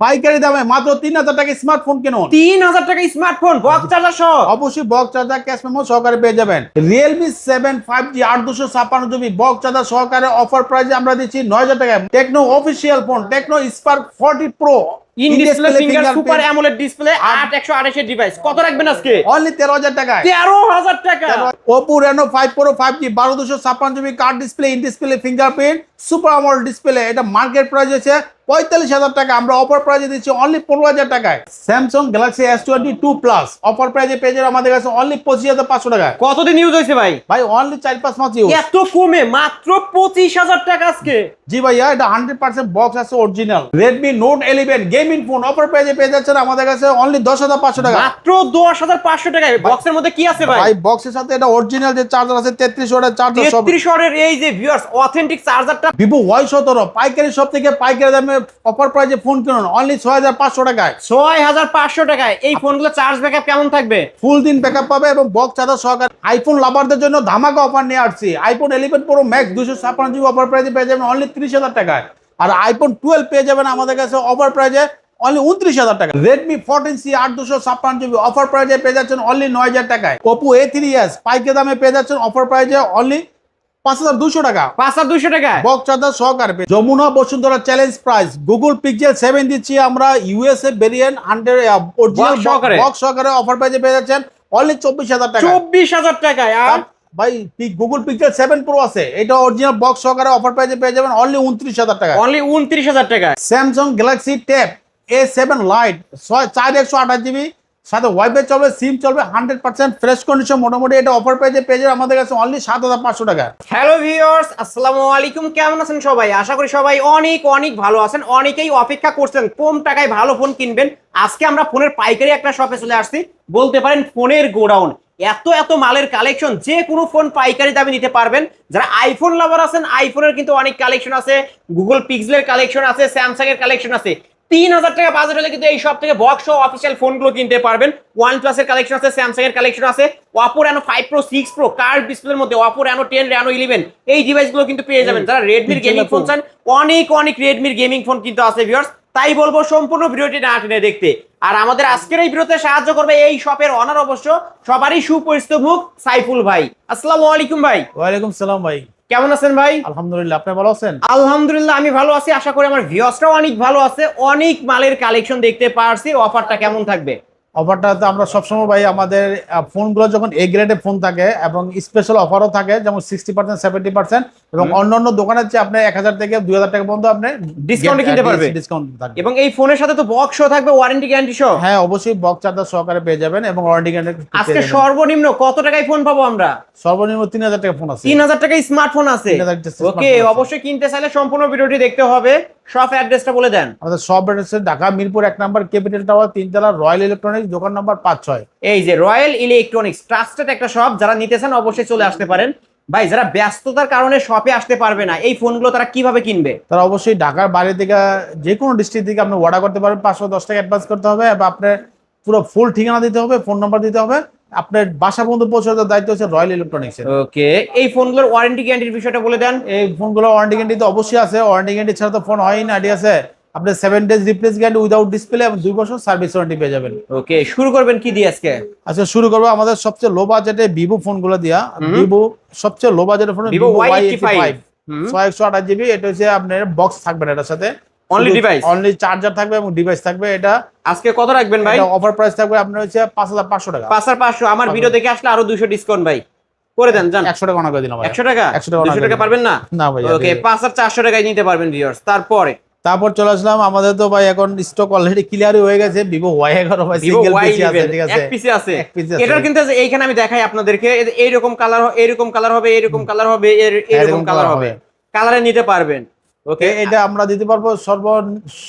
পাইকারি দামে মাত্র 3000 টাকা স্মার্টফোন কিনুন। 3000 টাকা স্মার্টফোন বক্স চার্জার সহ। অবশ্যই বক্স চার্জার ক্যাশ মেমো সহকারে পেয়ে যাবেন। Realme 7 5G 8256GB box charger সহকারে অফার প্রাইসে আমরা দিচ্ছি 9000 টাকায়। Tecno official phone Tecno Spark 40 Pro in display finger super AMOLED display 8128 এর ডিভাইস কত রাখবেন আজকে? অনলি 13000 টাকায়। 13000 টাকা। Oppo Reno 5 Pro 5G 12256GB card display in display fingerprint super AMOLED display, এটা মার্কেট প্রাইস আছে 45000 টাকা, আমরা অফার প্রাইসে দিচ্ছি অনলি 15000 টাকায়। Samsung Galaxy S22 Plus offer প্রাইসে পেয়ে যাবেন আমাদের কাছে অনলি 25500 টাকায়। কতদিন ইউজ হইছে ভাই? ভাই অনলি 4-5 মাস ইউজ। এত কমে মাত্র 25000 টাকা আজকে? জি ভাইয়া, এটা 100% বক্স আছে original. Redmi Note 11 gaming phone offer প্রাইসে পেয়ে যাচ্ছেন আমাদের কাছে অনলি 10500 টাকা। মাত্র 10500 টাকায়। বক্সের মধ্যে কি আছে ভাই? ভাই বক্সের সাথে এটা অরিজিনাল যে চার্জার আছে 33 ওয়াটের চার্জার সব। 33 ওয়াটের এই যে ভিউয়ার্স অথেন্টিক চার্জারটা Vivo Y17 পাইকারি সব থেকে পাইকারি দামে অফার প্রাইসে ফোন কিনুন অনলি 6500 টাকায়। 6500 টাকায় এই ফোনগুলো চার্জ ব্যাকআপ কেমন থাকবে? ফুল দিন ব্যাকআপ পাবে এবং বক্স চার্জার সহকারে। আইফোন লাভারদের জন্য ধামাকা অফার নিয়ে আসছি। IPhone 11 Pro Max 256GB offer প্রাইসে পেয়ে যাবেন অনলি 30000 টাকায়। আর আইফোন 12 পেয়ে যাবেন আমাদের কাছে অফার প্রাইসে অনলি 29000 টাকা। Redmi 14C 8256GB অফার প্রাইসে পেয়ে যাচ্ছেন অনলি 9000 টাকায়। Oppo A3s পাইকারি দামে পেয়ে যাচ্ছেন অফার প্রাইসে অনলি 5200 টাকা। 5200 টাকা বক্স চার্জার সহকারে। Jamuna Bashundhara challenge price Google Pixel 7 দিচ্ছি আমরা ইউএসএ ভেরিয়েন্ট 100 অরিজিনাল বক্স সহকারে অফার প্রাইসে পেয়ে যাচ্ছেন অনলি 24000 টাকা। 24000 টাকায়। আর ভাই গুগল পিক্সেল 7 প্রো আছে, এটা অরিজিনাল বক্স সহকারে অফার প্রাইসে পেয়ে যাবেন অনলি 29000 টাকা। অনলি 29000 টাকা। Samsung Galaxy tab A7 light 4128GB সাথে ওয়াইফাই চলবে, সিম চলবে, 100% ফ্রেশ কন্ডিশন মোটামুটি, এটা অফার প্রাইসে পেয়ে যাবেন আমাদের কাছে অনলি 7500 টাকা। হ্যালো ভিউয়ার্স, আসসালামু আলাইকুম। কেমন আছেন সবাই? আশা করি সবাই অনেক অনেক ভালো আছেন। অনেকেই অপেক্ষা করছেন কম টাকায় ভালো ফোন কিনবেন। আজকে আমরা ফোনের পাইকারি একটা শপে চলে আসছি, বলতে পারেন ফোনের গোডাউন। এত এত মালের কালেকশন, যে কোনো ফোন পাইকারি দামে নিতে পারবেন। যারা আইফোন লাভার আছেন, আইফোনের কিন্তু অনেক কালেকশন আছে, গুগল পিক্সেলের কালেকশন আছে, স্যামসাং এর কালেকশন আছে। 3000 টাকা বাজেট হলে কিন্তু এই সব থেকে বক্স ও অফিসিয়াল ফোনগুলো কিনতে পারবেন। OnePlus এর কালেকশন আছে, স্যামসাং এর কালেকশন আছে, Oppo Reno 5 Pro 6 Pro curve ডিসপ্লের মধ্যে Oppo Reno 10 Reno 11 এই ডিভাইসগুলো কিন্তু পেয়ে যাবেন। যারা Redmi গেমিং ফোন চান, অনেক অনেক Redmi গেমিং ফোন কিন্তু আছে ভিউয়ার্স। তাই বলবো সম্পূর্ণ ভিডিওটি না টেনে দেখতে। আর আমাদের আজকের এই ভিডিওতে সাহায্য করবে এই শপের অনার, অবশ্য সবারই সুপরিচিত মুখ, সাইফুল ভাই। আসসালামু আলাইকুম ভাই। ওয়ালাইকুম সালাম ভাই, কেমন আছেন ভাই? আলহামদুলিল্লাহ, আপনি ভালো আছেন? আলহামদুলিল্লাহ আমি ভালো আছি। আশা করি আমার ভিউয়ার্সরাও অনেক ভালো আছে। অনেক মালের কালেকশন দেখতে পারছি। অফারটা কেমন থাকবে? অফারটা তো আমরা সবসময় ভাই আমাদের ফোনগুলো যখন এ গ্রেডের ফোন থাকে এবং স্পেশাল অফারও থাকে, যেমন 60% 70% এবং অন্যান্য দোকানের চেয়ে আপনি 1000 থেকে 2000 টাকা পর্যন্ত আপনি ডিসকাউন্টে কিনতে পারবে। ডিসকাউন্ট থাকবে এবং এই ফোনের সাথে তো বক্স শো থাকবে, ওয়ারেন্টি গ্যারান্টি সহ। হ্যাঁ অবশ্যই বক্স চার্জার সহকারে পেয়ে যাবেন এবং ওয়ারেন্টি গ্যারান্টি। আজকে সর্বনিম্ন কত টাকায় ফোন পাবো আমরা? সর্বনিম্ন 3000 টাকা ফোন আছে। 3000 টাকায় স্মার্টফোন আছে। 3000 টাকা ওকে, smartphone আছে। অবশ্যই কিনতে চাইলে সম্পূর্ণ ভিডিওটি দেখতে হবে। শপ অ্যাড্রেসটা বলে দেন। আমাদের শপ অ্যাড্রেস ঢাকা মিরপুর 1 নম্বর ক্যাপিটাল টাওয়ার 3 তলা, রয়্যাল ইলেকট্রনিক্স, দোকান নাম্বার 5-6। এই যে রয়্যাল ইলেকট্রনিক্স, ট্রাস্টেড একটা শপ। যারা নিতে চান অবশ্যই চলে আসতে পারেন। ভাই যারা ব্যস্ততার কারণে শপে আসতে পারবে না, এই ফোনগুলো তারা কিভাবে কিনবে? তারা অবশ্যই ঢাকার বাইরে থেকে যে কোনো ডিস্ট্রিক্ট থেকে আপনি অর্ডার করতে পারেন। 510 টাকা অ্যাডভান্স করতে হবে এবং আপনার পুরো ফুল ঠিকানা দিতে হবে, ফোন নাম্বার দিতে হবে। আপনার বাসা পর্যন্ত পৌঁছানোর দায়িত্ব হচ্ছে রয়্যাল ইলেকট্রনিক্স এর। ওকে, এই ফোনগুলোর ওয়ারেন্টি গ্যারান্টির বিষয়টা বলে দেন। এই ফোনগুলো ওয়ারেন্টি গ্যারান্টি তো অবশ্যই আছে। ওয়ারেন্টি গ্যারান্টি ছাড়া তো ফোন হয়ই না, ঠিক আছে? আপনি 7 days replace guarantee without display এবং 2 বছর সার্ভিস ওয়ারেন্টি পেয়ে যাবেন। ওকে, শুরু করবেন কি দিয়ে আজকে? আচ্ছা শুরু করবো আমাদের সবচেয়ে লো বাজেটে ভিভো ফোনগুলো দিয়া। ভিভো সবচেয়ে লো বাজেটের ফোন Vivo Y85 628GB। এটা হচ্ছে আপনার বক্স থাকবে না, এটার সাথে অনলি ডিভাইস, অনলি চার্জার থাকবে এবং ডিভাইস থাকবে। এটা আজকে কত রাখবেন ভাই? এটা অফার প্রাইস থাকবে আপনার হচ্ছে 5500 টাকা। 5500। আমার ভিডিও দেখে আসলে আরো 200 ডিসকাউন্ট ভাই করে দেন। জান 100 টাকা অনার করে দিলাম ভাই। 100 টাকা? 200 টাকা পারবেন না? না ভাই। ওকে, 5400 টাকায় নিতে পারবেন ভিউয়ার্স। তারপর চলে আসলাম আমাদের তো ভাই এখন স্টক অলরেডি ক্লিয়ারই হয়ে গেছে। ভিভো Y11 ভাই সিঙ্গেল পিসি আছে, ঠিক আছে? এক পিসি আছে। এটার কিন্তু এইখানে আমি দেখাই আপনাদেরকে, এইরকম কালার, এরকম কালার হবে, এরকম কালার হবে, এরকম কালার হবে, কালারে নিতে পারবেন। ওকে, এটা আমরা দিতে পারবো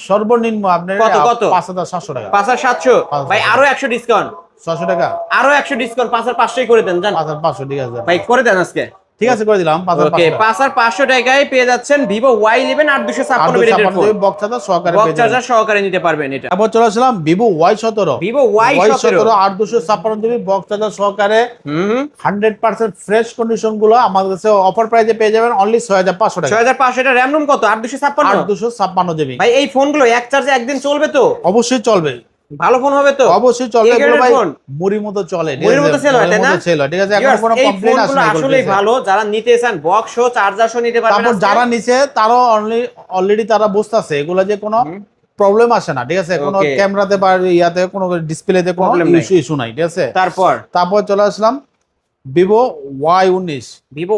সর্বনিম্ন আপনার কত কত? 5700 টাকা। 5700 ভাই, আরো 100 ডিসকাউন্ট। 600 টাকা আরো 100 ডিসকাউন্ট, 5500 করে দেন। জান 5500, ঠিক আছে ভাই, করে দেন আজকে। ঠিক আছে করে দিলাম 5,500 টাকায় পেয়ে যাচ্ছেন ভিভো Y11 856 ভেরিয়েন্টের ফোন। বক্স চার্জার সহকারে বক্স চার্জার সহকারে নিতে পারবেন এটা। তারপর চলে আসলাম Vivo Y17 Vivo Y17 856 GB box charger সহকারে হুম 100% ফ্রেশ কন্ডিশন গুলো আমাদের কাছে অফার প্রাইসে পেয়ে যাবেন অনলি 6500 টাকা। 6500 এটা র‍্যাম রুম কত 856 856 জিবি। ভাই এই ফোনগুলো এক চার্জে একদিন চলবে তো? অবশ্যই চলবে, ভালো ফোন হবে তো? অবশ্যই চলবে। এই এগুলো ভাই ফোন মুড়ির মতো চলে, মুড়ির মতো সেল হয়, তাই না? সেল হয়, ঠিক আছে। এখন কোনো এই কমপ্লেইন আসে ফোনগুলো না, আসলেই ভালো। যারা নিতে চান বক্স সহ চার্জার সহ নিতে পারবেন। তারপর যারা নিচে তারাও অলরেডি তারা বুঝতাছে এগুলো যে কোনো প্রবলেম আসে না, ঠিক আছে। কোনো Okay. ক্যামেরাতে বা ইয়াতে কোনো ডিসপ্লেতে কোনো Problem নাই। ইস্যু নাই, ঠিক আছে। তারপর চলে আসলাম ভিভো Y19 ভিভো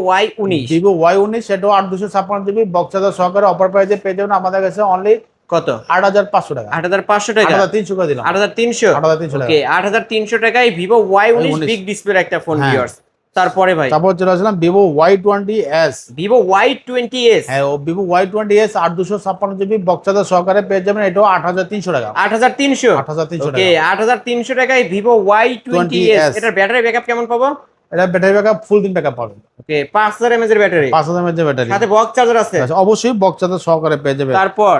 Y19 সেটাও 8256 জিবি বক্স চার্জার সহকারে অফার প্রাইসে পেয়ে যাবেন আমাদের কাছে অনলি কত 8500 টাকা। 8500 টাকা 8300 করে দিলাম। 8300 8300 টাকা। ওকে 8300 টাকায় ভিভো Y19 বিগ ডিসপ্লের একটা ফোন হ্যাঁ। ভিউয়ার্স। তারপরে ভাই তারপর চলে আসলাম ভিভো Y20s। ভিভো Y20s হ্যাঁ, ও Vivo Y20s 8256 GB box charger সহকারে পেয়ে যাবেন এটাও 8300 টাকা। 8300 8300 ওকে টাকা। 8300 টাকায় ভিভো Y20s এটার ব্যাটারি ব্যাকআপ কেমন পাবো? এটা ব্যাটারি ব্যাকআপ ফুল দিন ব্যাকআপ পাবেন। ওকে 5000 mAh এর ব্যাটারি 5000 mAh এর ব্যাটারি সাথে বক্স চার্জার আছে। আচ্ছা, অবশ্যই বক্স চার্জার সহকারে পেয়ে যাবেন। তারপর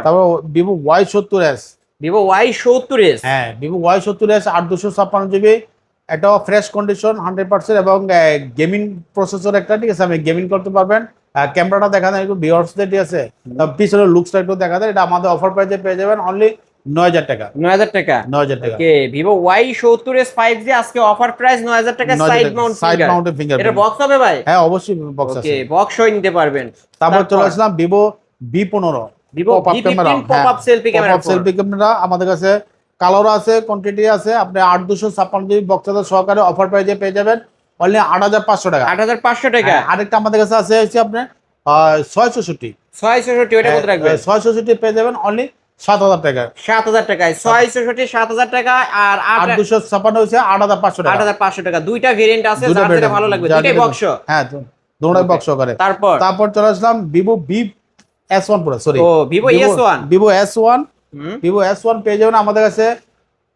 ভিভো Y70s। ভিভো Y70s হ্যাঁ, ভিভো Y70s 8256 জিবি, এটাও ফ্রেশ কন্ডিশন 100% এবং গেমিং প্রসেসর একটা, ঠিক আছে। আপনি গেমিং করতে পারবেন। ক্যামেরাটা দেখা যায় একটু ভিউয়ার্সদের, ঠিক আছে। পিছনের লুকসটা একটু দেখা যায়। এটা আমাদের অফার প্রাইসে পেয়ে যাবেন অনলি 9000 টাকা। 9000 টাকা 9000 টাকা। ওকে ভিভো Y70s 5G আজকে অফার প্রাইস 9000 টাকা। সাইড মাউন্ট ফিঙ্গার এটা বক্স হবে ভাই? হ্যাঁ, অবশ্যই বক্স আছে। ওকে বক্স সহ নিতে পারবেন। তারপর চলে আসলাম Vivo V15 Vivo V15 popup selfie camera. Selfie camera আমাদের কাছে কালার আছে, কোয়ান্টিটি আছে। আপনি 8256 জিবি বক্স চার্জার সহকারে অফার প্রাইসে পেয়ে যাবেন অনলি 8500 টাকা। 8500 টাকা। হ্যাঁ, আরেকটা আমাদের কাছে আছে হচ্ছে আপনার 664 ওটা কত রাখবেন? 664 পেয়ে যাবেন অনলি 7000 টাকা। 7000 টাকায় 664 7000 টাকা আর 8256 হচ্ছে 8500 টাকা। 8500 টাকা। দুইটা ভেরিয়েন্ট আছে, দুটো যার যেটা variant, ভালো লাগবে যার দুইটাই যেটা- বক্স। হ্যাঁ, দুটোই বক্স সহকারে। তারপর চলে আসলাম ভিভো S1 Pro, সরি ও ভিভো S1 ভিভো S1 পেয়ে যাবেন আমাদের কাছে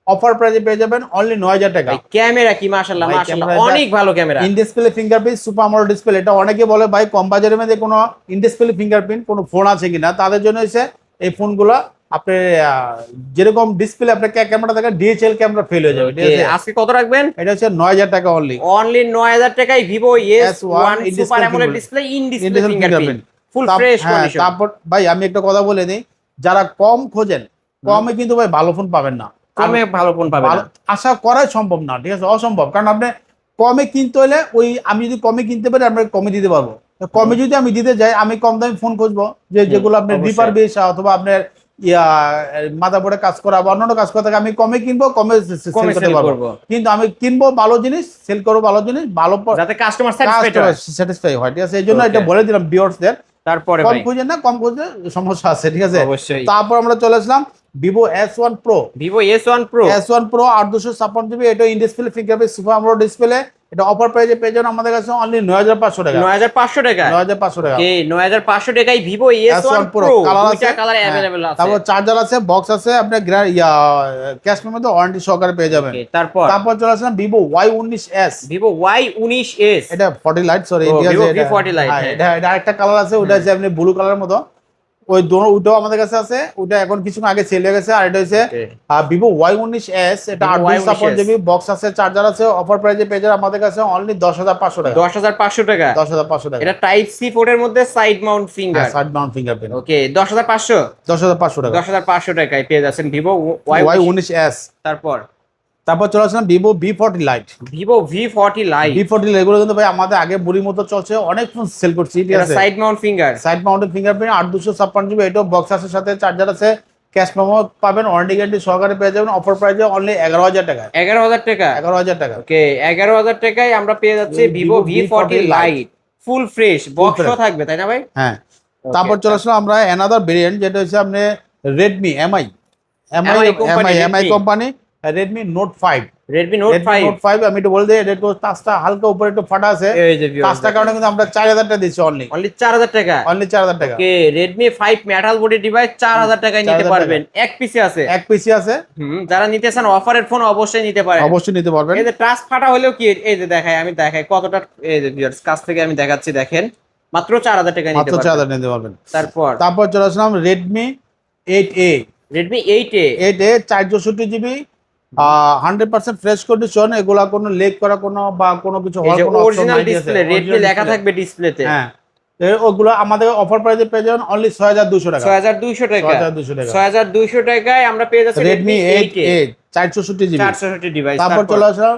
অফার প্রাইসে পেয়ে যাবেন অনলি 9000 টাকা। ক্যামেরা কি মাশাআল্লাহ ভাই, মাশাআল্লাহ ক্যামেরা অনেক ভালো camera. In display fingerprint super AMOLED display. এটা অনেকে বলে ভাই কম বাজারের মধ্যে কোনো ইন ডিসপ্লে ফিঙ্গারপ্রিন্ট কোনো ফোন আছে কিনা, তাদের জন্য হচ্ছে এই ফোনগুলো। আপনি যেরকম ডিসপ্লে আপনার ক্যামেরা থাকে ডিএসএল ক্যামেরা ফেল হয়ে যাবে, ঠিক আছে। আজকে কত রাখবেন? এটা হচ্ছে 9000 টাকা অনলি 9000 টাকায় Vivo S1 in super display AMOLED display in display fingerprint full fresh condition. তারপর ভাই আমি একটা কথা বলে দিই, যারা কম খোঁজেন কমে কিন্তু ভাই ভালো ফোন পাবেন না। কমে ভালো ফোন পাবেন না, আশা করাই সম্ভব না, ঠিক আছে, অসম্ভব। কারণ আপনি কমে কিনতে হলে আমি যদি কমে কিনতে পারি আমরা কমে দিতে পারবো। কমে যদি আমি দিতে যাই আমি কম দামি ফোন খুঁজবো যেগুলো আপনার রিপার বেস অথবা আপনার মাদারবোর্ডে কাজ করা বা অন্যান্য কাজ করা থাকে, আমি কমে কিনবো, কমে সেল করতে পারবো। কিন্তু আমি কিনবো ভালো জিনিস, সেল করবো ভালো জিনিস, ভালো যাতে কাস্টমার স্যাটিসফাই হয়, ঠিক আছে। এই জন্য এটা বলে দিলাম ভিউয়ার্সদের। তারপরে কম খুঁজেন না, কম খুঁজলে সমস্যা আছে, ঠিক আছে। অবশ্যই। তারপর আমরা চলে আসলাম Vivo S1 Pro। Vivo S1 Pro 8256 GB, এটা in display fingerprint super AMOLED display. এটা অফার প্রাইসে পেয়ে যাবেন আমাদের কাছে অনলি 9500 টাকা। 9500 টাকা 9500 টাকা। ওকে 9500 টাকায় ভিভো S1 Pro দুইটা কালার अवेलेबल আছে। তারপর চার্জার আছে, বক্স আছে, আপনি ক্যাশ পেমেন্ট ওয়ারেন্টি সহকারে পেয়ে যাবেন। তারপর চলে আসলাম ভিভো Y19s। ভিভো Y19s এটা 40 light, sorry Vivo V40 light. এটা আরেকটা কালার আছে, ওটা হচ্ছে আপনি ব্লু কালারের মতো। ওই ওটাও আমাদের কাছে আছে, ওটা এখন কিছুক্ষণ আগে সেল হয়ে গেছে। আর এটা হচ্ছে ভিভো Y19s, এটা 856 জিবি বক্স আছে, চার্জার আছে, অফার প্রাইসে পেয়ে যাবেন আমাদের কাছে অনলি 10500 টাকা। 10500 টাকা 10500 টাকা। এটা টাইপ সি পোর্টের মধ্যে side mount finger, side mount fingerprint. Okay 10500 টাকা। 10500 টাকায় পেয়ে যাচ্ছেন ভিভো Y19s। তারপর চলে আসলাম Vivo V40 Lite. Vivo V40 Lite এগুলো কিন্তু ভাই আমাদের আগে বুড়ির মতো চলছে, অনেক ফোন সেল করছি, ঠিক আছে। সাইড মাউন্ট ফিঙ্গারপ্রিন্ট 8256 জিবি, এটাও বক্স আছে, সাথে চার্জার আছে, ক্যাশ মেমো পাবেন, ওয়ারেন্টি গ্যারান্টি সহকারে পেয়ে যাবেন অফার প্রাইসে অনলি 11000 টাকা। 11000 টাকা ওকে 11000 টাকায় আমরা পেয়ে যাচ্ছি Vivo V40 light full fresh box থাকবে, তাই না ভাই? হ্যাঁ। তারপর চলে আসলাম আমরা অ্যানাদার ভেরিয়েন্ট, যেটা হচ্ছে আপনি Redmi MI company Redmi note 5। Redmi note 5। Note 5 আমি একটু বলে দিই, এটা একটু টাচটা হালকা উপরে একটু ফাটা আছে, এই যে ভিউয়ার্স, কাজটার কারণে কিন্তু আমরা 4000 টাকা দিচ্ছি অনলি। অনলি 4000 টাকা। অনলি 4000 টাকা। ওকে, রেডমি 5 মেটাল বডি ডিভাইস 4000 টাকায় নিতে 4000 পারবেন। এক পিসে আছে, এক পিসি আছে। যারা নিতে চান অফারের ফোন অবশ্যই নিতে পারেন, অবশ্যই নিতে পারবেন। এই যে টাচ ফাটা হলেও কি, এই যে আমি দেখাই কতটা, এই যে ভিউয়ার্স কাছ থেকে আমি দেখাচ্ছি, দেখেন মাত্র 4000 টাকায় নিতে মাত্র পারবেন। 4000 নিতে পারবেন। তারপর চলে আসলাম Redmi 8A। Redmi 8A 8A 464 GB, 100% fresh condition, এগুলা কোনো লেক করা কোনো বা কোনো কিছু এই হওয়ার যে কোনো অপশন অরিজিনাল নাই। ডিসপ্লে, রেডমি লেখা থাকবে ডিসপ্লেতে। হ্যাঁ, ওগুলো আমাদের অফার প্রাইসে পেয়ে যাবেন অনলি 6200 টাকা। 6200 টাকা। 6200 টাকা। 6200 টাকায় আমরা পেয়ে যাচ্ছি রেডমি 8A 464 জিবি। 464 ডিভাইস। তারপর চলে আসলাম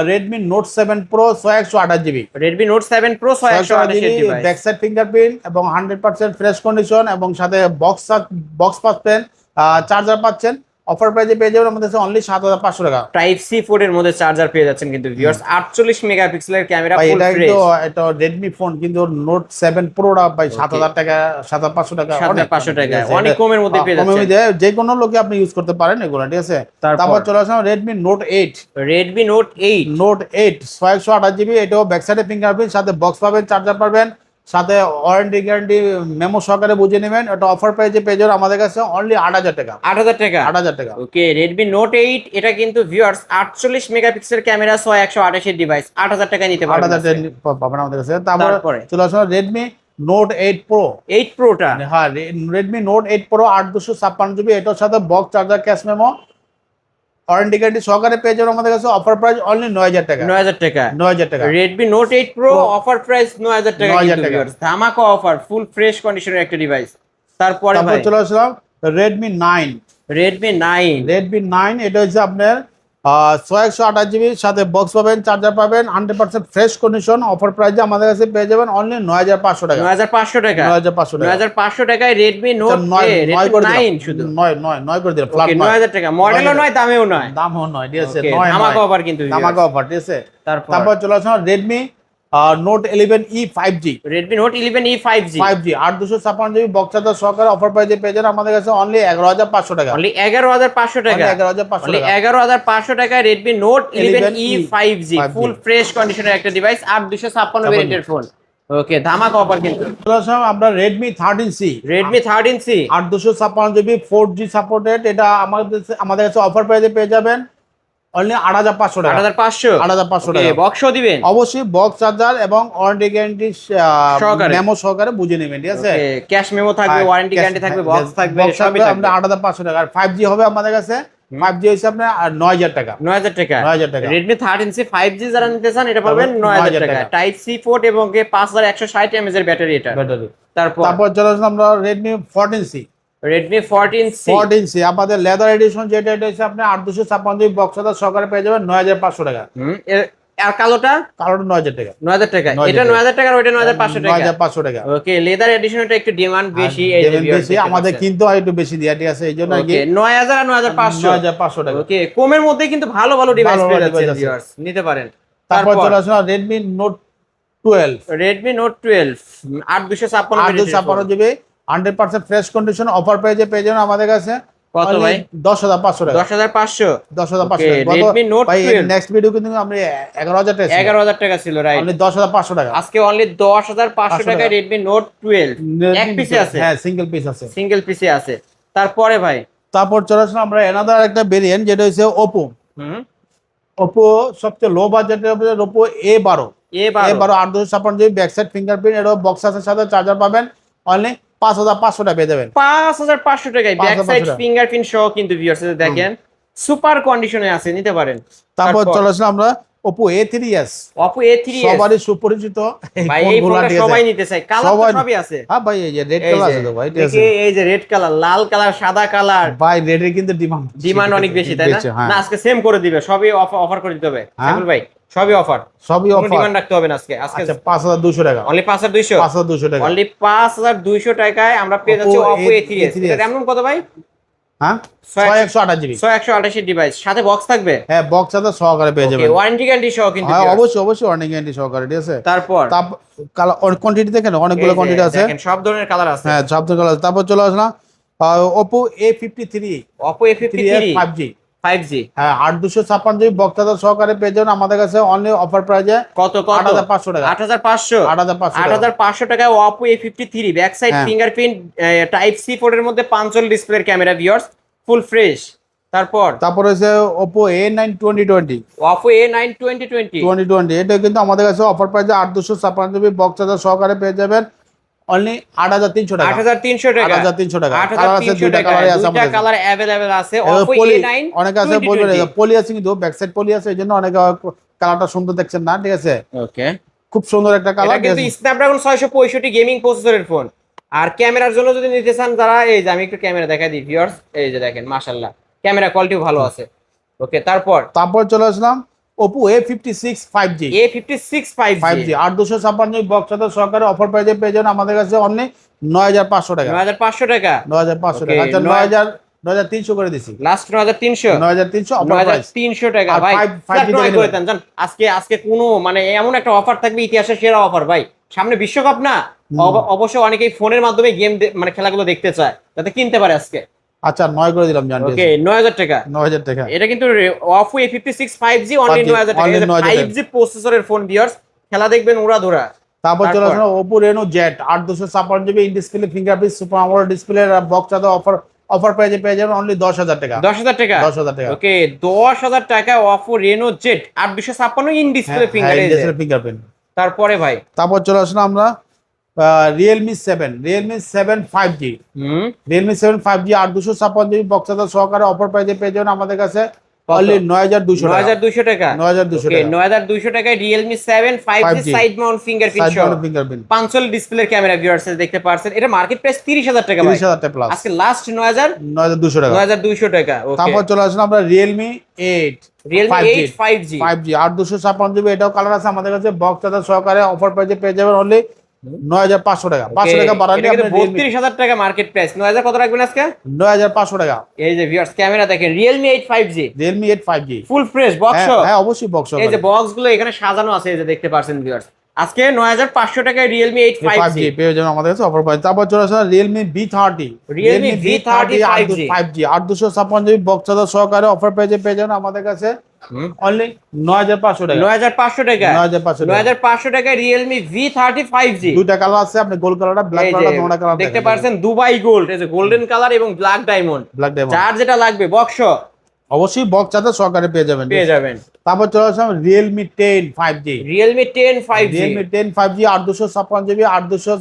Redmi note 7 pro 628 GB. Redmi note 7 pro 628 device. Back side fingerprint এবং 100% ফ্রেশ কন্ডিশন এবং সাথে বক্স পাচ্ছেন, চার্জার পাচ্ছেন। অফার প্রাইসে পেয়ে যাবেন আমাদের কাছে অনলি 7500 টাকা। টাইপ সি পোর্ট এর মধ্যে চার্জার পেয়ে যাচ্ছেন কিন্তু ভিউয়ার্স, 48 মেগাপিক্সেলের ক্যামেরা, ফুল এটা ফ্রেশ। কিন্তু এটা রেডমি ফোন, কিন্তু নোট 7 প্রোটা ভাই 7000 টাকা 7500 টাকা, 7500 টাকা অনেক কমের মধ্যে পেয়ে যাচ্ছেন। যে কোনো লোকে আপনি ইউজ করতে পারেন এগুলো, ঠিক আছে। তারপর চলে আসলাম Redmi note 8। Redmi note 8 628 GB, এটাও ব্যাক সাইডে ফিঙ্গারপ্রিন্ট, সাথে বক্স পাবেন, চার্জার পাবেন, সাথে ওয়ারেন্টি গ্যারান্টি মেমো সহকারে বুঝে নেবেন। এটা অফার প্রাইসে পেয়ে যাবেন আমাদের কাছে অনলি 8000 টাকা। 8000 টাকা। 8000 টাকা। ওকে, রেডমি নোট 8 এটা কিন্তু ভিউয়ার্স 48 মেগাপিক্সেলের ক্যামেরা, 6128 ডিভাইস, 8000 টাকায় নিতে পারবেন। 8000 টাকা পাবেন আমাদের কাছে। তারপরে চলে আসলাম রেডমি নোট 8 প্রো। 8 প্রোটা, হ্যাঁ, রেডমি নোট 8 প্রো 8256 জিবি, এটার সাথে box, charger, cash memo, warranty guarantee সহকারে পেয়ে যাবেন আমাদের কাছে। অফার প্রাইস অনলি 9000 টাকা। 9000 টাকা। 9000 টাকা। Redmi note 8 pro offer price 9000 টাকা 9000 কিন্তু টাকা। ভিউয়ার্স, ধামাকা অফার, ফুল ফ্রেশ কন্ডিশনের একটা ডিভাইস। তারপর চলে আসলাম রেডমি 9। রেডমি 9 এটা হচ্ছে আপনার 628 জিবি, সাথে বক্স পাবেন, চার্জার পাবেন, 100% ফ্রেশ কন্ডিশন। অফার প্রাইসে আমাদের কাছে পেয়ে যাবেন অনলি 9500 টাকা। 9500 টাকা। 9500 টাকা। 9500 টাকায় রেডমি নোট 9 শুধু 9 করে দিলাম, ফ্ল্যাট 9000 টাকা। মডেলও নয়, দামেও নয়, দামও নয়, ঠিক আছে। ধামাকা অফার কিন্তু ধামাকা অফার, ঠিক আছে। তারপর চলে আসলাম Redmi note 11E 5G। Redmi note 11E 5G 8256 GB, box charger সহকারে অফার প্রাইসে পেয়ে যাবেন আমাদের কাছে অনলি 11500 টাকা। অনলি 11500 টাকা। 11500 অনলি টাকা। 11500 টাকায় Redmi note 11E 5G full fresh কন্ডিশনের একটা ডিভাইস, 8256 ভেরিয়েন্টের ফোন। ওকে, ধামাকা অফার কিন্তু। আমরা Redmi 13C। Redmi 13C 8256 GB 4G supported, এটা আমাদের কাছে অফার প্রাইসে পেয়ে যাবেন অনলি 8500 টাকা। 8500 টাকা। বক্সও দিবেন অবশ্যই, বক্স, চার্জার এবং ওয়ারেন্টি গ্যারান্টি মেমো সহকারে বুঝে নেবেন, ঠিক আছে। ক্যাশ মেমো থাকবে, ওয়ারেন্টি গ্যারান্টি থাকবে, বক্স থাকবে, সবই থাকবে। আমরা 8500 টাকা। আর 5G হবে আমাদের কাছে, 5G হইছে আপনার 9000 টাকা। 9000 টাকা। 9000 টাকা। Redmi 13C 5G যারা নিতে চান এটা পাবেন 9000 টাকা। টাইপ সি পোর্ট এবং 5160 mAh এর ব্যাটারি এটা। তারপর চলে আসলাম আমরা রেডমি 14C। Redmi 14C আমাদের লেদার এডিশন, যেটা এটা হচ্ছে আপনি 8256 জিবি, বক্স চার্জার সহকারে পেয়ে যাবেন 9500 টাকা। আর কালোটা 9000 টাকা। 9000 টাকা। এটা 9000 টাকা আর ওটা 9500 টাকা। 9500 টাকা। ওকে, লেদার এডিশন এটা একটু ডিমান্ড বেশি, এই যে বেশি আমাদের কিন্তু একটু বেশি দিয়া, ঠিক আছে, এইজন্য আর কি 9000 আর 9500 টাকা। ওকে, কমের মধ্যে কিন্তু ভালো ভালো ডিভাইস পেয়ে যাচ্ছেন ভিউয়ার্স, নিতে পারেন। তারপর চলে আসলাম Redmi note 12। Redmi note 12 8256 GB, 100% fresh condition. Offer প্রাইসে পেয়ে যাবেন আমাদের কাছে কত ভাই? 10500 টাকা। 10500 টাকা। Redmi Note 12 নেক্সট ভিডিও কিন্তু আমরা 11000 টাকা 11000 টাকা ছিল, রাইট। অনলি 10500 টাকা। আজকে অনলি 10500 টাকায় Redmi Note 12 এক পিসে আছে। হ্যাঁ, সিঙ্গেল পিস আছে। সিঙ্গেল পিসে আছে। তারপরে ভাই তারপর চলে আসলাম আমরা এনাদার একটা ভেরিয়েন্ট, যেটা হচ্ছে Oppo। Oppo সবচেয়ে লো বাজেটের মধ্যে Oppo A12। A12 8256 GB, back side fingerprint, এর বক্স আছে, সাথে চার্জার পাবেন। অনলি 5500 টাকা পেয়ে যাবেন। 5500 টাকায় ব্যাক সাইড ফিঙ্গারপ্রিন্ট সহ কিন্তু ভিউয়ার্স দেখেন সুপার কন্ডিশনে আছে, নিতে পারেন। তারপর চলে আসলাম আমরা Oppo A3s। Oppo A3s সবারই সুপরিচিত ভাই, এই ফোনটা সবাই নিতে চায়, কালার তো সবই আছে। হ্যাঁ ভাই, এই যে রেড কালার আছে তো ভাই, ঠিক আছে। এই যে রেড কালার, লাল কালার, সাদা কালার, ভাই রেডের কিন্তু ডিমান্ড অনেক বেশি, তাই না? না, আজকে সেম করে দিবে, সবই অফার করে দিতে হবে সাইফুল ভাই, সবই অফার, সবই অফার। ডিমান্ড রাখতে হবে না আজকে। আচ্ছা, 5200 টাকা। অনলি 5200 টাকা। অনলি 5200 টাকায় আমরা পেয়ে যাচ্ছি Oppo A3s। এটা এমন কত ভাই? হ্যাঁ, 6128 জিবি, 628 ডিভাইস, সাথে বক্স থাকবে। হ্যাঁ, বক্স সাথে সহকারে পেয়ে যাবেন। ওয়ারেন্টি গ্যারান্টি সহ কিন্তু। হ্যাঁ, অবশ্যই ওয়ারেন্টি গ্যারান্টি সহকারে, ঠিক আছে। তারপর কালার কোয়ান্টিটি দেখেন, অনেকগুলো কোয়ান্টিটি আছে, দেখেন সব ধরনের কালার আছে। হ্যাঁ, সব ধরনের কালার। তারপর চলে আসলাম Oppo A53। Oppo A53 5G 5G হ্যাঁ 8256 বক্স চার্জার সহকারে পেয়ে যাবেন আমাদের কাছে অনলি অফার প্রাইজে কত 8500 টাকা 8500 8500 টাকায় Oppo A53 ব্যাক সাইড হ্যাঁ। ফিঙ্গারপ্রিন্ট টাইপ সি পোর্টের মধ্যে 5 ডিসপ্লের ক্যামেরা ভিউয়ার্স ফুল ফ্রেশ। তারপর হচ্ছে Oppo A9 2020 Oppo A9 2020 2020 এটা কিন্তু আমাদের কাছে অফার প্রাইজে 8256 বক্স চার্জার সহকারে পেয়ে যাবেন অনলি 8300 টাকা 8300 টাকা 8300 টাকা কালার আছে 8300 দুইটা টাকা কালারই আছে দুইটা আমাদের কালার अवेलेबल আছে এবার Oppo পলি A9 অনেক আছে বলবেন পলি আছে কিন্তু ব্যাক সাইড পলি আছে এইজন্য অনেক কালারটা সুন্দর দেখছেন না ঠিক আছে ওকে খুব সুন্দর একটা এটা কালার কিন্তু স্ন্যাপড্রাগন 665 গেমিং প্রসেসরের ফোন। আর ক্যামেরার জন্য যদি নিতে চান যারা, এই যে আমি একটু ক্যামেরা দেখাই দিই ভিউয়ার্স, এই যে দেখেন মাশাআল্লাহ ক্যামেরা কোয়ালিটিও ভালো আছে। ওকে তারপর চলে আসলাম Oppo A56 5G A56 5G 8256 box charger সহকারে অফার প্রাইজে পেয়ে যাবেন আমাদের কাছে অনলি 9500 টাকা 9500 টাকা 9500 টাকা আচ্ছা 9300 করে দিছি লাস্ট 9300 9300 অফার প্রাইস 9300 টাকা ভাই 5G ট্রাই করে দেন জান। আজকে কোনো মানে এমন একটা অফার থাকবে, ইতিহাসের সেরা অফার ভাই। সামনে বিশ্বকাপ না, অবশ্যই অনেকেই ফোনের মাধ্যমে গেম মানে খেলাগুলো দেখতে চায়, যাতে কিনতে পারে আজকে। আচ্ছা 9 করে দিলাম জান। ওকে 9000 টাকা 9000 টাকা এটা কিন্তু Oppo A56 5G অনলি 9000 টাকা। এটা 5G প্রসেসরের ফোন ভিউয়ার্স, খেলা দেখবেন উড়াধুরা। তারপর চলে আসলো Oppo Reno Z 8256 in display fingerprint super AMOLED display box charger offer প্রাইজে পেয়ে যাবেন অনলি 10000 টাকা 10000 টাকা 10000 টাকা ওকে 10000 টাকা Oppo Reno Z 8256 in display fingerprint. তারপর চলে আসলো আমরা Realme 7 5G Realme 7 5G 8256 box charger সহকারে অফার প্রাইজে পেয়ে যাবেন আমাদের কাছে অনলি 9200 টাকা 9200 টাকা 9200 টাকায় Realme 7 5G side mount fingerprint সহ পাঁচল ডিসপ্লের ক্যামেরা ভিউয়ার্স দেখতে পাচ্ছেন। এটা মার্কেট প্রাইস 30000 টাকা ভাই, 30000 টাকা প্লাস আজকে লাস্ট 9200 টাকা 9200 টাকা। ওকে তারপর চলে আসলো আমরা Realme 8 5G 8256 এটাও কালার আছে আমাদের কাছে বক্স চার্জার সহকারে অফার প্রাইজে পেয়ে যাবেন অনলি 9500 টাকা 500 টাকা বাড়ালে আপনি 32000 টাকা মার্কেট প্রাইস। 9000 কত রাখবেন আজকে? 9500 টাকা। এই যে ভিউয়ার্স ক্যামেরা দেখেন Realme 8 5G full fresh box. হ্যাঁ অবশ্যই বক্স। এই যে বক্স গুলো এখানে সাজানো আছে, এই যে দেখতে পাচ্ছেন ভিউয়ার্স। আজকে 9500 টাকায় Realme 8 5G পেয়ে যাবেন আমাদের কাছে অফার প্রাইস। তারপর চলে আসলে Realme V30 5G 8256 box charger সহকারে অফার প্রাইজে পেয়ে যাবেন আমাদের কাছে অনলি 9500 টাকা 9500 টাকা 9500 টাকায় Realme V30 5G। দুইটা কালার আছে, আপনি গোল্ড কালারটা ব্ল্যাক কালারটা তোমরা কালার দেখতে পাচ্ছেন দুবাই গোল্ড, এই যে গোল্ডেন কালার এবং ব্ল্যাক ডায়মন্ড। যার যেটা লাগবে বক্স অবশ্যই বক্স চার্জার সহকারে পেয়ে যাবেন। তারপর চলে আসলাম Realme 10 5G Realme 10 5G 8256 8200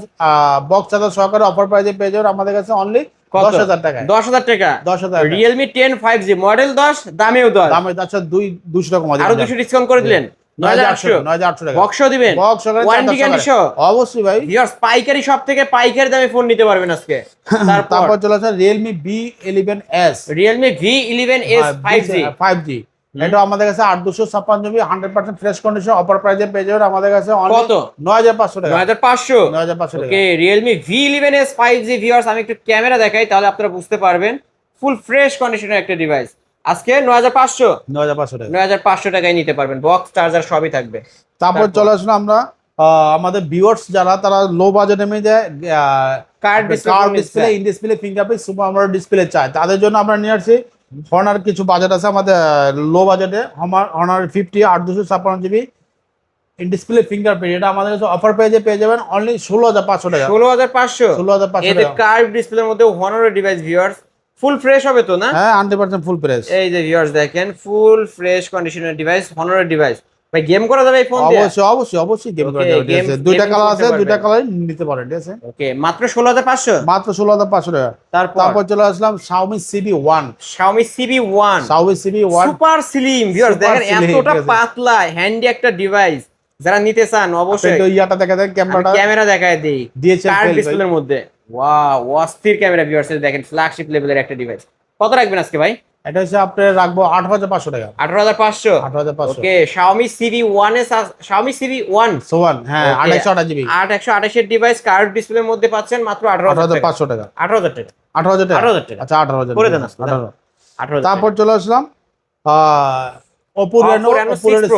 box charger সহকারে অফার প্রাইজে পেয়ে যাবেন আমাদের কাছে অনলি 10000 টাকা 10000 টাকা 10000 Realme 10 5G মডেল 10 দামেও 10 দামে আচ্ছা 200 টাকা আরো 200 ডিসকাউন্ট করে দিলেন 9800 টাকা বক্স দিবেন বক্স ওয়ারেন্টি গ্যারান্টি সহ অবশ্যই ভাই। ভিউয়ার্স পাইকারি সব থেকে পাইকারি দামে ফোন নিতে পারবেন আজকে। তারপর চলে আসে Realme B11s Realme V11s 5G এটা আমাদের কাছে 8256 100% ফ্রেশ কন্ডিশন অফার প্রাইজে পেয়ে যাবেন আমাদের কাছে কত 9500 টাকা 9500 টাকা। ওকে Realme V11s 5G ভিউয়ার্স আমি একটু ক্যামেরা দেখাই তাহলে আপনারা বুঝতে পারবেন। ফুল ফ্রেশ কন্ডিশনের একটা ডিভাইস আজকে 9500 টাকায় নিতে পারবেন, বক্স চার্জার সবই থাকবে। তারপর চলে আসলে আমরা আমাদের ভিউয়ার্স যারা তারা লো বাজেটে মধ্যে card display in display fingerprint super AMOLED display চায়, তাদের জন্য আমরা নিয়ে আসছি Honor কিছু বাজেট আছে আমাদের লো বাজেটে Honor 50 8256 ইন ডিসপ্লে ফিঙ্গারপ্রিন্ট এটা আমাদের কাছে অফার প্রাইজে পেয়ে যাবেন অনলি 16500 টাকা 16500 এতে কার্ভ ডিসপ্লের মধ্যে Honor device viewers full fresh হবে তো না? হ্যাঁ 100% ফুল ফ্রেশ। এই যে ভিউয়ার্স দেখেন ফুল ফ্রেশ কন্ডিশনের ডিভাইস Honor ডিভাইস। ভাই গেম করা যাবে এই ফোন দিয়ে? অবশ্যই গেম করা যাবে। ঠিক আছে দুইটা কালার আছে, দুইটা কালার নিতে পারেন। ঠিক আছে ওকে মাত্র 16500 টাকা। তারপর চলে আসলাম Xiaomi CB1 super slim viewers দেখেন এতটা পাতলা হ্যান্ডি একটা ডিভাইস। যারা নিতে চান অবশ্যই ইয়াটা দেখা দেন ক্যামেরা দেখায় দেই DSLR ডিসপ্লের মধ্যে। ওয়াও অস্থির ক্যামেরা ভিউয়ার্স দেখেন ফ্ল্যাগশিপ লেভেলের একটা ডিভাইস। কত রাখবেন আজকে ভাই? এটা হচ্ছে আপনি রাখবো 8500 টাকা 8500 ওকে Xiaomi CB1 হ্যাঁ 828GB 828 এর ডিভাইস কার্ভ ডিসপ্লের মধ্যে পাচ্ছেন মাত্র 18500 টাকা 18000 টাকা 18000 টাকা 18000 টাকা আচ্ছা 18000 করে দেন 18। তারপর চলে আসলাম Oppo Reno